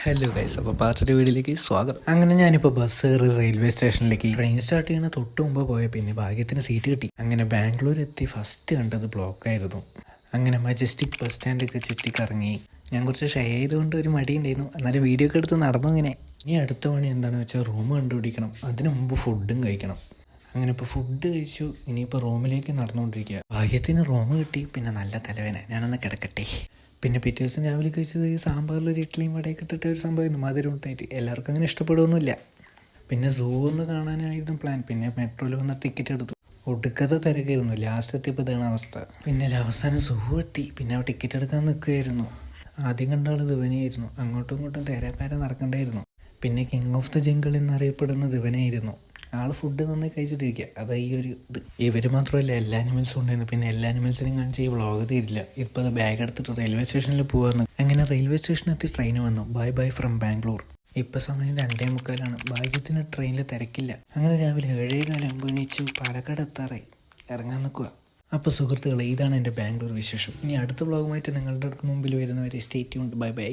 Hello guys, അപ്പോൾ പാർട്ടിയുടെ വീട്ടിലേക്ക് സ്വാഗതം. അങ്ങനെ ഞാനിപ്പോൾ ബസ് കയറി റെയിൽവേ സ്റ്റേഷനിലേക്ക് ട്രെയിൻ സ്റ്റാർട്ട് ചെയ്യുന്ന തൊട്ട് മുമ്പ് പോയ പിന്നെ ഭാഗ്യത്തിന് സീറ്റ് കിട്ടി. അങ്ങനെ ബാംഗ്ലൂർ എത്തി ഫസ്റ്റ് കണ്ടത് ബ്ലോക്കായിരുന്നു. അങ്ങനെ മജസ്റ്റിക് ബസ് സ്റ്റാൻഡൊക്കെ ചുറ്റിക്കറങ്ങി. ഞാൻ കുറച്ച് ഷൈ ആയതുകൊണ്ട് ഒരു മടി ഉണ്ടായിരുന്നു, എന്നാലും വീഡിയോ ഒക്കെ എടുത്ത് നടന്നു. ഇങ്ങനെ ഇനി അടുത്ത പണി എന്താണെന്ന് വെച്ചാൽ റൂം കണ്ടുപിടിക്കണം. അതിന് മുമ്പ് ഫുഡും കഴിക്കണം. അങ്ങനെ ഇപ്പോൾ ഫുഡ് കഴിച്ചു, ഇനിയിപ്പോൾ റൂമിലേക്ക് നടന്നുകൊണ്ടിരിക്കുക. ഭാഗ്യത്തിന് റൂം കിട്ടി. പിന്നെ നല്ല തലവേന, ഞാനൊന്ന് കിടക്കട്ടെ. പിന്നെ പിറ്റേ ദിവസം രാവിലെ കഴിച്ചത് ഈ സാമ്പാറിലൊരു ഇഡ്ഡലിയും വടയൊക്കെ ഇട്ടിട്ട് ഒരു സംഭവമായിരുന്നു, മധുരം ഉണ്ടായിട്ട്. എല്ലാവർക്കും അങ്ങനെ ഇഷ്ടപ്പെടുകയൊന്നുമില്ല. പിന്നെ സൂ ഒന്ന് കാണാനായിരുന്നു പ്ലാൻ. പിന്നെ മെട്രോയിൽ വന്ന ടിക്കറ്റ് എടുത്തു. ഒടുക്കത്തെ തിരക്കായിരുന്നു. ലാസ്റ്റ് എത്തിയപ്പോൾ ഇതാണ് അവസ്ഥ. പിന്നെ അവസാനം സൂ എത്തി. പിന്നെ ടിക്കറ്റ് എടുക്കാൻ നിൽക്കുകയായിരുന്നു. ആദ്യം കണ്ട ആൾ ദിവനെയായിരുന്നു. അങ്ങോട്ടും ഇങ്ങോട്ടും തേരാപ്പാര നടക്കണ്ടായിരുന്നു. പിന്നെ കിങ് ഓഫ് ദ ജംഗിൾ എന്നറിയപ്പെടുന്ന ദിവനായിരുന്നു. ആള് ഫുഡ് നന്നായി കഴിച്ചിട്ടിരിക്കുക. അതാ ഈ ഒരു ഇത്. ഇവർ മാത്രമല്ല, എല്ലാ അനിമൽസും ഉണ്ടായിരുന്നു. പിന്നെ എല്ലാ അനിമൽസിനും കാണിച്ച് ഈ വ്ളോഗ് തീരില്ല. ഇപ്പോൾ അത് ബാഗ് എടുത്തിട്ട് റെയിൽവേ സ്റ്റേഷനിൽ പോകാമെന്ന്. അങ്ങനെ റെയിൽവേ സ്റ്റേഷനെത്തി ട്രെയിൻ വന്നു. Bye bye from Bangalore. ഇപ്പം സമയം 2:45. ഭാഗ്യത്തിന് ട്രെയിനിൽ തിരക്കില്ല. അങ്ങനെ രാവിലെ 7:15 എണീച്ചു പാലക്കാട് എത്താറായി. ഇറങ്ങാൻ നിൽക്കുക. അപ്പോൾ സുഹൃത്തുക്കളെ, ഇതാണ് എൻ്റെ ബാംഗ്ലൂർ വിശേഷം. ഇനി അടുത്ത വ്ളോഗുമായിട്ട് നിങ്ങളുടെ മുമ്പിൽ വരുന്നവരെ സ്റ്റേ ട്യൂൺഡ്. Bye bye.